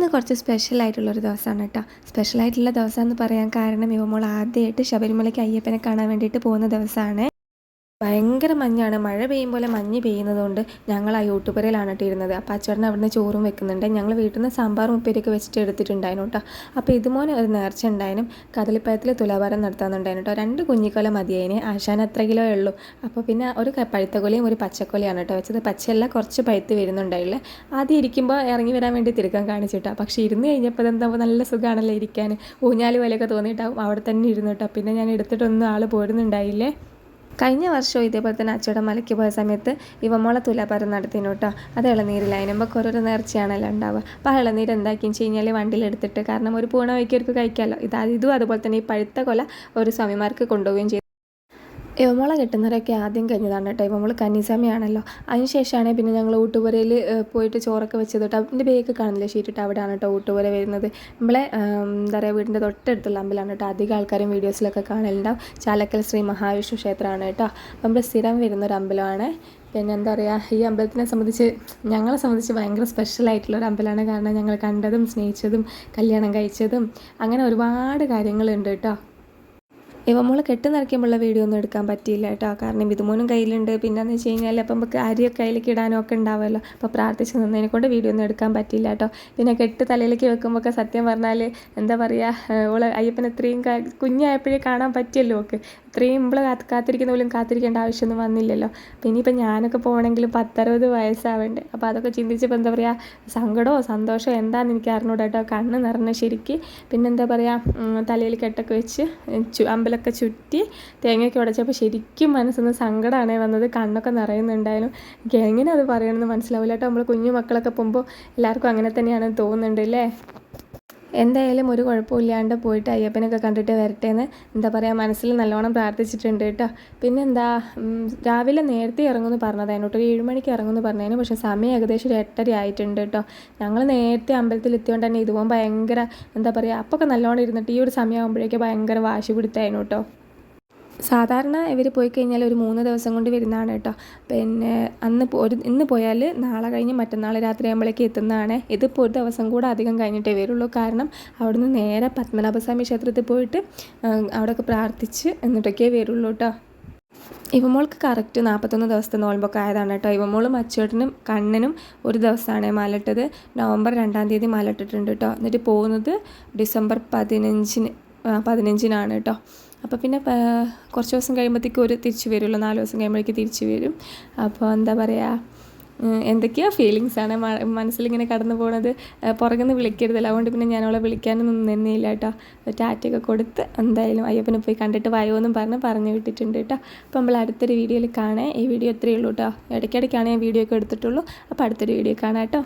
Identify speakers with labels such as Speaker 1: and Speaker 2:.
Speaker 1: ഇന്ന് കുറച്ച് സ്പെഷ്യലായിട്ടുള്ളൊരു ദിവസമാണ് കേട്ടോ. സ്പെഷ്യലായിട്ടുള്ള ദിവസം എന്ന് പറയാൻ കാരണം ഇവമോൾ ആദ്യമായിട്ട് ശബരിമലയ്ക്ക് അയ്യപ്പനെ കാണാൻ വേണ്ടിയിട്ട് പോകുന്ന ദിവസമാണ്. ഭയങ്കര മഞ്ഞാണ്, മഴ പെയ്യും പോലെ മഞ്ഞ് പെയ്യുന്നതുകൊണ്ട് ഞങ്ങൾ ആ യൂട്യൂബറിലാണ് ഇട്ടിരുന്നത്. അപ്പോൾ അച്ചേട്ടൻ അവിടുന്ന് ചോറും വെക്കുന്നുണ്ട്. ഞങ്ങൾ വീട്ടിൽ നിന്ന് സാമ്പാറും ഉപ്പേരിയൊക്കെ വെച്ചിട്ട് എടുത്തിട്ടുണ്ടായിരുന്നു കേട്ടോ. അപ്പോൾ ഇതുപോലെ ഒരു നേർച്ച ഉണ്ടായാലും കദളിപ്പഴത്തിൽ തുലാഭാരം നടത്താനുണ്ടായിരുന്നു കേട്ടോ. 2 കുഞ്ഞിക്കൊല മതിയായിന്. ആശാൻ എത്ര കിലോ ഉള്ളൂ. അപ്പോൾ പിന്നെ ഒരു പഴുത്ത കൊലയും ഒരു പച്ചക്കൊലയാണ് കേട്ടോ വെച്ചത്. പച്ചയെല്ലാം കുറച്ച് പഴുത്ത് വരുന്നുണ്ടായില്ലേ. ആദ്യം ഇരിക്കുമ്പോൾ ഇറങ്ങി വരാൻ വേണ്ടി തിരുക്കാൻ കാണിച്ചിട്ടാ. പക്ഷേ ഇരുന്ന് കഴിഞ്ഞപ്പോൾ എന്താ നല്ല സുഖമാണല്ലോ ഇരിക്കാൻ. ഊഞ്ഞാല് പോലെയൊക്കെ തോന്നിയിട്ടാവും അവിടെ തന്നെ ഇരുന്നു കേട്ടോ. പിന്നെ ഞാൻ എടുത്തിട്ടൊന്നും ആൾ പോരുന്നുണ്ടായില്ലേ. കഴിഞ്ഞ വർഷവും ഇതേപോലെ തന്നെ അച്ചയുടെ മലയ്ക്ക് പോയ സമയത്ത് ഇവമോളെ തുലാഭാരം നടത്തിനു കേട്ടോ. അത് ഇളനീരില്ല, അതിനുമ്പോൾ ഓരോരോ നേർച്ചയാണല്ലോ ഉണ്ടാവുക. അപ്പോൾ ആ ഇളനീര് എന്താക്കിയെന്ന് വെച്ച് കഴിഞ്ഞാൽ വണ്ടിയിലെടുത്തിട്ട്, കാരണം ഒരു പൂണ വയ്ക്കവർക്ക് കഴിക്കാമല്ലോ, ഇതും അതുപോലെ തന്നെ ഈ പഴുത്ത കൊല ഒരു സ്വാമിമാർക്ക് കൊണ്ടുപോവുകയും ചെയ്തു. ഇവമോളെ കെട്ടുന്നവരൊക്കെ ആദ്യം കഴിഞ്ഞതാണ് കേട്ടോ. ഇവമോൾ കന്നിസ്വാമിയാണല്ലോ. അതിന് ശേഷമാണ് പിന്നെ ഞങ്ങൾ ഊട്ടുപുരയിൽ പോയിട്ട് ചോറൊക്കെ വെച്ചത് കേട്ടോ. അതിൻ്റെ ബേക്ക് കാണില്ല ഷീറ്റിട്ട് അവിടെയാണ് കേട്ടോ ഊട്ടുപുര വരുന്നത്. നമ്മളെ എന്താ പറയുക വീടിൻ്റെ തൊട്ടടുത്തുള്ള അമ്പലമാണ് കേട്ടോ. അധികം ആൾക്കാരും വീഡിയോസിലൊക്കെ കാണലുണ്ടാവും. ചാലക്കൽ ശ്രീ മഹാവിഷ്ണു ക്ഷേത്രമാണ് കേട്ടോ. നമ്മൾ സ്ഥിരം വരുന്നൊരു അമ്പലമാണ്. പിന്നെ എന്താ പറയുക, ഈ അമ്പലത്തിനെ സംബന്ധിച്ച് ഞങ്ങളെ സംബന്ധിച്ച് ഭയങ്കര സ്പെഷ്യലായിട്ടുള്ളൊരു അമ്പലമാണ്. കാരണം ഞങ്ങൾ കണ്ടതും സ്നേഹിച്ചതും കല്യാണം കഴിച്ചതും അങ്ങനെ ഒരുപാട് കാര്യങ്ങളുണ്ട് കേട്ടോ. ഇവമോൾ കെട്ട് നിറയ്ക്കുമ്പോഴുള്ള വീഡിയോ ഒന്നും എടുക്കാൻ പറ്റിയില്ല കേട്ടോ. കാരണം ഇതുമോനും കയ്യിലുണ്ട്. പിന്നെയെന്ന് വെച്ച് കഴിഞ്ഞാൽ അപ്പം നമുക്ക് അരിയൊക്കെ കയ്യിലേക്ക് ഇടാനും ഒക്കെ ഉണ്ടാവുമല്ലോ. അപ്പോൾ പ്രാർത്ഥിച്ച് നിന്നതിനെ കൊണ്ട് വീഡിയോ ഒന്നും എടുക്കാൻ പറ്റിയില്ല കേട്ടോ. പിന്നെ കെട്ട് തലയിലേക്ക് വെക്കുമ്പോൾ സത്യം പറഞ്ഞാൽ എന്താ പറയുക, ഓള് അയ്യപ്പൻ ഇത്രയും കുഞ്ഞായപ്പോഴേ കാണാൻ പറ്റിയല്ലോ. ഓക്ക് ഇത്രയും ഇമ്പളെ കാത്തിരിക്കുന്ന പോലും കാത്തിരിക്കേണ്ട ആവശ്യമൊന്നും വന്നില്ലല്ലോ. പിന്നെ ഇനിയിപ്പോൾ ഞാനൊക്കെ പോകണമെങ്കിലും 10-60 വയസ്സാവേണ്ടേ. അപ്പോൾ അതൊക്കെ ചിന്തിച്ചപ്പോൾ എന്താ പറയുക, സങ്കടമോ സന്തോഷമോ എന്താണെന്ന് എനിക്ക് അറിഞ്ഞൂടാ കേട്ടോ. കണ്ണ് നിറഞ്ഞ ശരിക്ക്. പിന്നെ എന്താ പറയുക, തലയിൽ കെട്ടൊക്കെ വെച്ച് അമ്പലമൊക്കെ ചുറ്റി തേങ്ങയൊക്കെ ഉടച്ചപ്പോൾ ശരിക്കും മനസ്സിൽ സങ്കടമാണ് വന്നത്. കണ്ണൊക്കെ നിറയുന്നുണ്ടായാലും എനിക്ക് എങ്ങനെ അത് പറയണമെന്ന് മനസ്സിലാവില്ല കേട്ടോ. നമ്മൾ കുഞ്ഞു മക്കളൊക്കെ പോകുമ്പോൾ എല്ലാവർക്കും അങ്ങനെ തന്നെയാണ് തോന്നുന്നുണ്ട് അല്ലേ. എന്തായാലും ഒരു കുഴപ്പമില്ലാണ്ട് പോയിട്ട് അയ്യപ്പനൊക്കെ കണ്ടിട്ട് വരട്ടെ എന്ന് എന്താ പറയുക മനസ്സിൽ നല്ലോണം പ്രാർത്ഥിച്ചിട്ടുണ്ട് കേട്ടോ. പിന്നെന്താ, രാവിലെ നേരത്തെ ഇറങ്ങുമെന്ന് പറഞ്ഞതായിരുന്നു കേട്ടോ. 7 മണിക്ക് ഇറങ്ങുമെന്ന് പറഞ്ഞതിന്, പക്ഷേ സമയം ഏകദേശം ഒരു 8:30 ആയിട്ടുണ്ട് കേട്ടോ. ഞങ്ങൾ നേരത്തെ അമ്പലത്തിൽ എത്തിയോണ്ട് തന്നെ ഇതുപോലെ ഭയങ്കര എന്താ പറയുക, അപ്പൊക്കെ നല്ലോണം ഇരുന്നിട്ട് ഈ ഒരു സമയമാകുമ്പോഴേക്കും ഭയങ്കര വാശി പിടുത്തായിരുന്നു കേട്ടോ. സാധാരണ ഇവർ പോയി കഴിഞ്ഞാൽ ഒരു 3 ദിവസം കൊണ്ട് വരുന്നതാണ് കേട്ടോ. പിന്നെ ഇന്ന് പോയാൽ നാളെ കഴിഞ്ഞ് മറ്റന്നാൾ രാത്രി ആകുമ്പോഴേക്ക് എത്തുന്നതാണ്. ഇതിപ്പോൾ ഒരു ദിവസം കൂടെ അധികം കഴിഞ്ഞിട്ടേ വരുള്ളൂ. കാരണം അവിടുന്ന് നേരെ പത്മനാഭസ്വാമി ക്ഷേത്രത്തിൽ പോയിട്ട് അവിടെയൊക്കെ പ്രാർത്ഥിച്ച് എന്നിട്ടൊക്കെ വരുള്ളൂ കേട്ടോ. ഇവമോൾക്ക് കറക്റ്റ് 41 ദിവസത്തെ നോയമ്പൊക്കെ ആയതാണ് കേട്ടോ. ഇവമോളും അച്ചേട്ടനും കണ്ണനും ഒരു ദിവസമാണ് മാലയിട്ടത്. നവംബർ 2-ാം തീയതി മാലയിട്ടിട്ടുണ്ട് കേട്ടോ. എന്നിട്ട് പോകുന്നത് ഡിസംബർ 15-നാണ് കേട്ടോ. അപ്പോൾ പിന്നെ കുറച്ച് ദിവസം കഴിയുമ്പോഴത്തേക്കും തിരിച്ചു വരുമല്ലോ. 4 ദിവസം കഴിയുമ്പോഴേക്ക് തിരിച്ചു വരും. അപ്പോൾ എന്താ പറയുക, എന്തൊക്കെയോ ഫീലിങ്സാണ് മനസ്സിലിങ്ങനെ കടന്നു പോകുന്നത്. പുറകിൽ നിന്ന് വിളിക്കരുതല്ലോ. അതുകൊണ്ട് പിന്നെ ഞാനവളെ വിളിക്കാനൊന്നും നിന്നില്ല കേട്ടോ. ടാറ്റയൊക്കെ കൊടുത്ത് എന്തായാലും അയ്യപ്പനെ പോയി കണ്ടിട്ട് വായോന്നും പറഞ്ഞു വിട്ടിട്ടുണ്ട് കേട്ടോ. അപ്പോൾ നമ്മൾ അടുത്തൊരു വീഡിയോയിൽ കാണാം. ഈ വീഡിയോ ഇത്രയേ ഉള്ളൂ കേട്ടോ. ഇടയ്ക്കിടയ്ക്കാണ് ഞാൻ വീഡിയോ ഒക്കെ എടുത്തിട്ടുള്ളൂ. അപ്പോൾ അടുത്തൊരു വീഡിയോ കാണാം കേട്ടോ.